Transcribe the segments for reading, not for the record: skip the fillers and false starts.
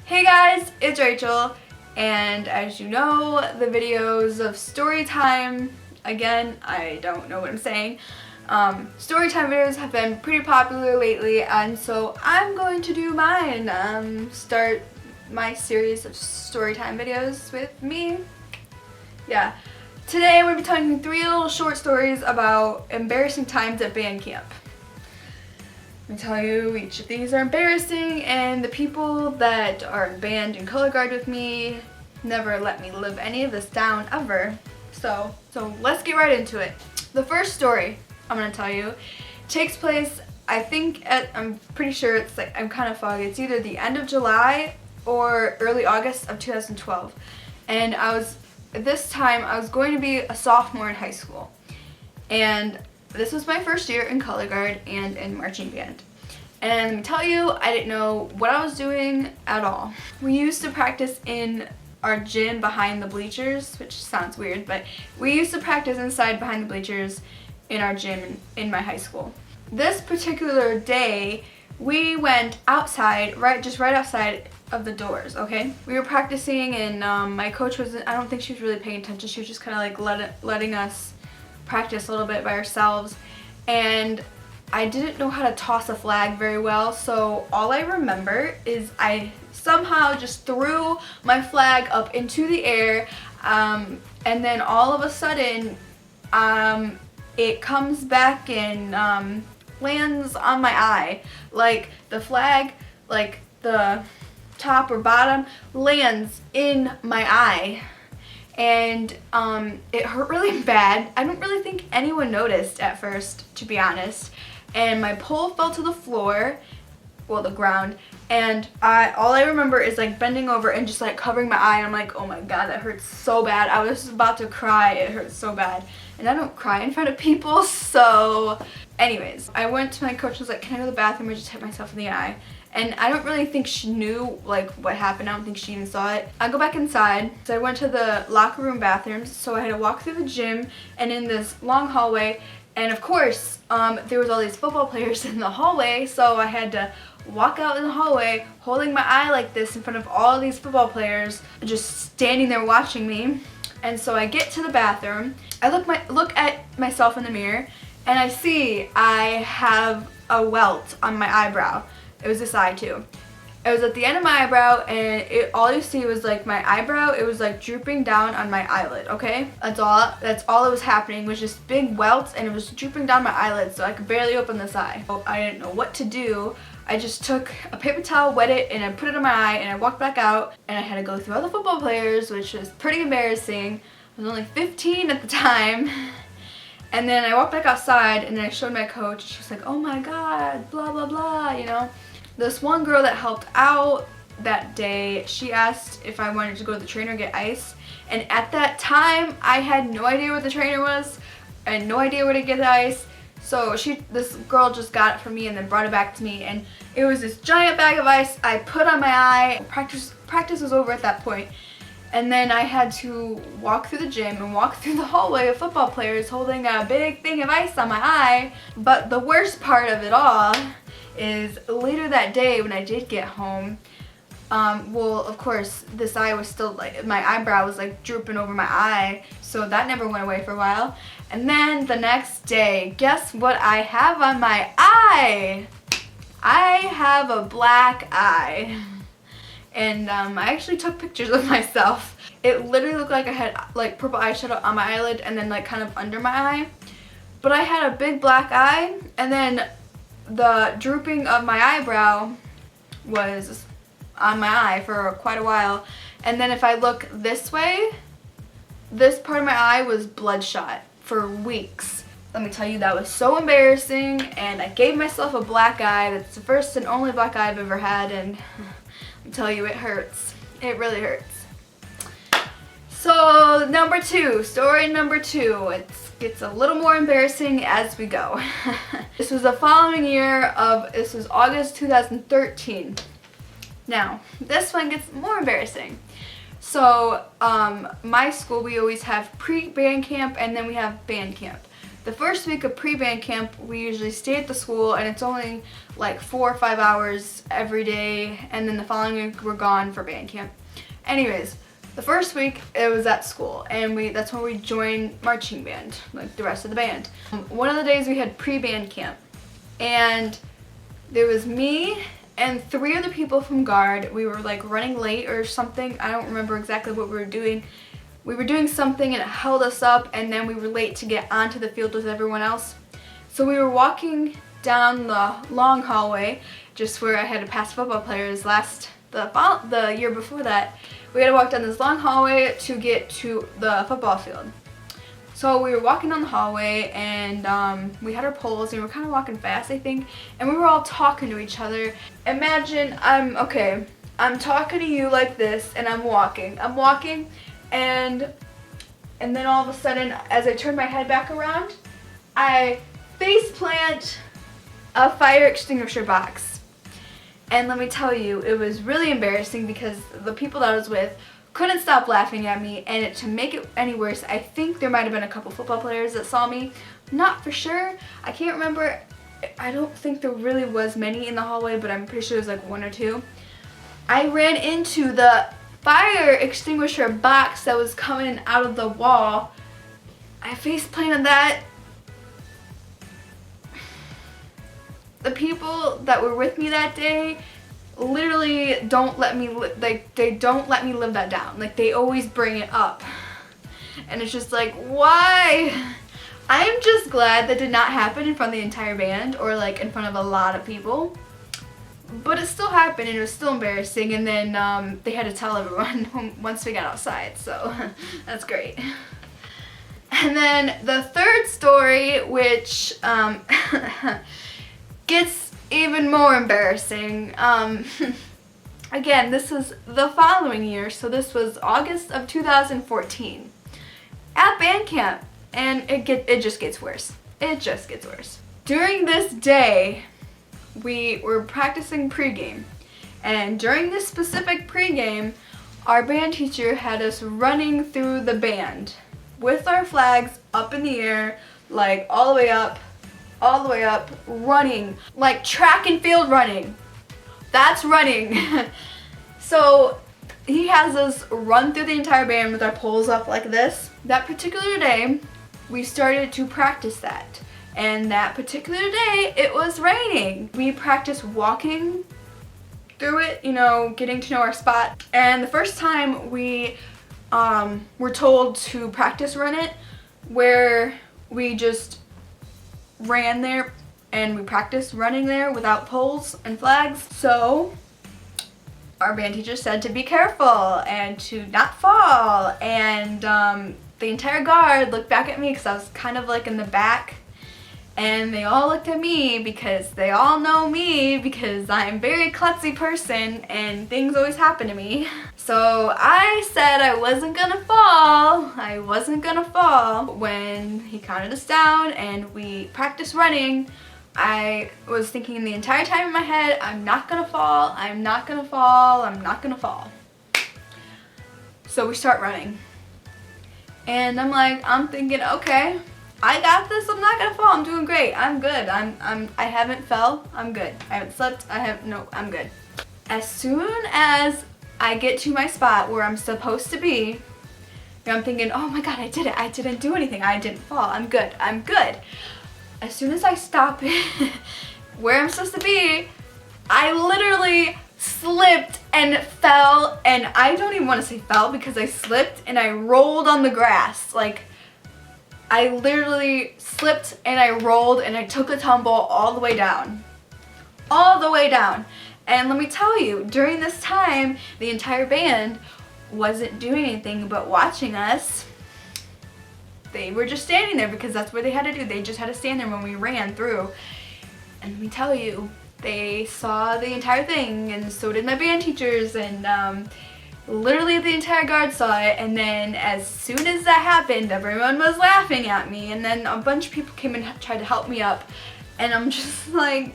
Hey guys, it's Rachel, and as you know, the videos of Storytime, again, I don't know what I'm saying, Storytime videos have been pretty popular lately, and so I'm going to do mine, start my series of Storytime videos with me. Yeah. Today we're going to be telling you 3 little short stories about embarrassing times at band camp. Let me tell you, each of these are embarrassing, and the people that are in band and color guard with me never let me live any of this down ever. So let's get right into it. The first story I'm gonna tell you takes place, I'm pretty sure it's like, I'm kind of foggy. It's either the end of July or early August of 2012. And this time I was going to be a sophomore in high school. And this was my first year in color guard and in marching band. And let me tell you, I didn't know what I was doing at all. We used to practice in our gym behind the bleachers, which sounds weird, but we used to practice inside behind the bleachers in our gym in my high school. This particular day, we went outside, just right outside of the doors, okay? We were practicing, and my coach I don't think she was really paying attention. She was just kind of like letting us practice a little bit by ourselves, and I didn't know how to toss a flag very well, so all I remember is I somehow just threw my flag up into the air, and then all of a sudden it comes back and lands on my eye. Like the flag, like the top or bottom, lands in my eye. And it hurt really bad. I don't really think anyone noticed at first, to be honest. And my pole fell to the floor, well, the ground, and all I remember is like bending over and just like covering my eye, and I'm like, oh my god, that hurts so bad. I was about to cry. It hurts so bad. And I don't cry in front of people, so anyways, I went to my coach and was like, can I go to the bathroom? I just hit myself in the eye. And I don't really think she knew like what happened. I don't think she even saw it. I go back inside. So I went to the locker room bathrooms. So I had to walk through the gym and in this long hallway. And of course, there was all these football players in the hallway. So I had to walk out in the hallway holding my eye like this in front of all these football players just standing there watching me. And so I get to the bathroom. I look at myself in the mirror, and I see I have a welt on my eyebrow. It was this eye too. It was at the end of my eyebrow, and all you see was like my eyebrow. It was like drooping down on my eyelid, okay? That's all that was happening, was just big welts, and it was drooping down my eyelid, so I could barely open this eye. I didn't know what to do. I just took a paper towel, wet it, and I put it on my eye, and I walked back out, and I had to go through all the football players, which was pretty embarrassing. I was only 15 at the time. And then I walked back outside, and then I showed my coach. She was like, oh my god, blah, blah, blah, you know? This one girl that helped out that day, she asked if I wanted to go to the trainer and get ice. And at that time, I had no idea what the trainer was. I had no idea where to get the ice. So this girl just got it for me and then brought it back to me. And it was this giant bag of ice I put on my eye. Practice was over at that point. And then I had to walk through the gym and walk through the hallway of football players holding a big thing of ice on my eye. But the worst part of it all is later that day when I did get home, well, of course, this eye was still like, my eyebrow was like drooping over my eye, so that never went away for a while. And then the next day, guess what I have on my eye? I have a black eye. And I actually took pictures of myself. It literally looked like I had like purple eyeshadow on my eyelid and then like kind of under my eye. But I had a big black eye, and then the drooping of my eyebrow was on my eye for quite a while. And then if I look this way, this part of my eye was bloodshot for weeks. Let me tell you, that was so embarrassing, and I gave myself a black eye. That's the first and only black eye I've ever had, and I tell you, it hurts. It really hurts. So story number two. It gets a little more embarrassing as we go. This was the following year this was August 2013. Now, this one gets more embarrassing. So, my school, we always have pre-band camp and then we have band camp. the first week of pre-band camp, we usually stay at the school, and it's only like 4 or 5 hours every day, and then the following week we're gone for band camp. Anyways, the first week it was at school, and that's when we joined marching band, like the rest of the band. One of the days we had pre-band camp, and there was me and 3 other people from guard. We were like running late or something. I don't remember exactly what we were doing. We were doing something and it held us up, and then we were late to get onto the field with everyone else. So we were walking down the long hallway, just where I had to pass football players the year before that. We had to walk down this long hallway to get to the football field. So we were walking down the hallway, and we had our poles, and we were kind of walking fast, I think, and we were all talking to each other. Imagine I'm talking to you like this, and I'm walking, and then all of a sudden, as I turn my head back around, I face plant a fire extinguisher box. And let me tell you, it was really embarrassing because the people that I was with couldn't stop laughing at me, and to make it any worse, I think there might have been a couple football players that saw me. Not for sure. I can't remember. I don't think there really was many in the hallway, but I'm pretty sure it was like 1 or 2. I ran into the fire extinguisher box that was coming out of the wall. I face planted that. The people that were with me that day literally don't let me they don't let me live that down. Like, they always bring it up, and it's just like, why? I'm just glad that did not happen in front of the entire band or like in front of a lot of people. But it still happened, and it was still embarrassing, and then they had to tell everyone once we got outside, so that's great. And then the third story, which gets even more embarrassing. Again, this is the following year, so this was August of 2014 at band camp, and it just gets worse. It just gets worse. During this day, we were practicing pregame, and during this specific pregame, our band teacher had us running through the band with our flags up in the air, like all the way up, running, like track and field running. That's running. So he has us run through the entire band with our poles up like this. That particular day, we started to practice that. And that particular day, it was raining. We practiced walking through it, getting to know our spot. And the first time we were told to practice run it, where we just ran there and we practiced running there without poles and flags. So our band teacher said to be careful and to not fall. And the entire guard looked back at me because I was kind of like in the back. And they all looked at me because they all know me because I'm a very klutzy person and things always happen to me. So I said I wasn't gonna fall. I wasn't gonna fall. When he counted us down and we practiced running, I was thinking the entire time in my head, I'm not gonna fall, I'm not gonna fall, I'm not gonna fall. So we start running. And I'm thinking, okay, I got this, I'm not gonna fall, I'm doing great, I'm good, I haven't fell, I'm good, I haven't slept, I'm good. As soon as I get to my spot where I'm supposed to be, I'm thinking, oh my god, I did it, I didn't do anything, I didn't fall, I'm good. As soon as I stop where I'm supposed to be, I literally slipped and fell, and I don't even want to say fell because I slipped and I rolled on the grass. Like, I literally slipped and I rolled and I took a tumble all the way down. All the way down. And let me tell you, during this time, the entire band wasn't doing anything but watching us. They were just standing there because that's what they had to do. They just had to stand there when we ran through. And let me tell you, they saw the entire thing, and so did my band teachers, and literally the entire guard saw it. And then as soon as that happened, everyone was laughing at me, and then a bunch of people came and tried to help me up, and I'm just like,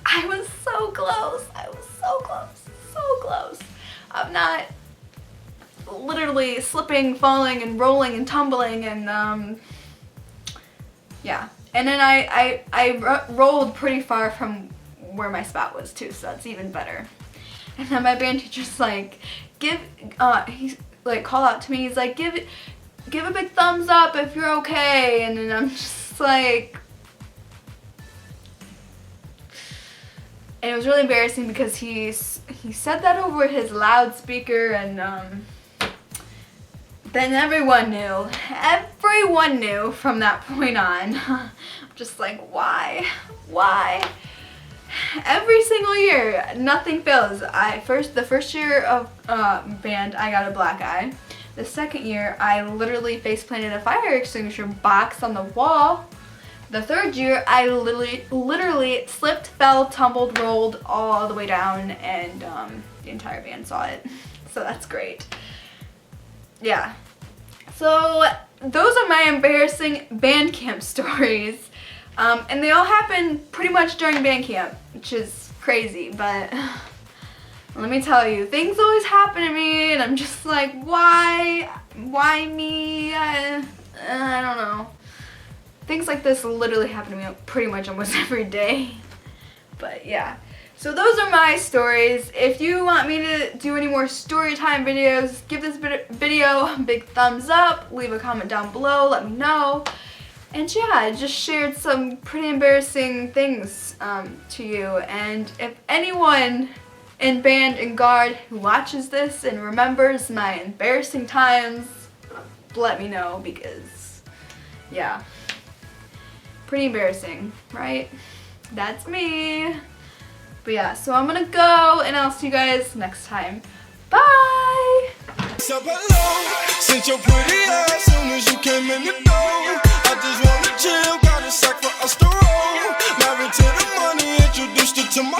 I was so close. I was so close, so close. I'm not literally slipping, falling, and rolling, and tumbling, and yeah. And then I rolled pretty far from where my spot was too, so that's even better. And then my band teacher's like, he's like, call out to me, he's like, give a big thumbs up if you're okay. And then I'm just like, and it was really embarrassing because he said that over his loudspeaker, and then everyone knew from that point on. Just like, why? Every single year, nothing fails. The first year of band, I got a black eye. The second year, I literally face planted a fire extinguisher box on the wall. The third year, I literally slipped, fell, tumbled, rolled all the way down, and the entire band saw it. So that's great. Yeah. So those are my embarrassing band camp stories. And they all happened pretty much during band camp, which is crazy, but let me tell you, things always happen to me, and I'm just like, why me? I don't know. Things like this literally happen to me pretty much almost every day. But yeah, so those are my stories. If you want me to do any more story time videos, give this video a big thumbs up, leave a comment down below, let me know. And yeah, I just shared some pretty embarrassing things to you. And if anyone in band and guard who watches this and remembers my embarrassing times, let me know, because yeah, pretty embarrassing, right? That's me. But yeah, so I'm gonna go, and I'll see you guys next time. Bye! So hello, since your pretty ass soon as you came in the door. I just wanna chill, got a sack for us to roll. Married to the money, introduced her to my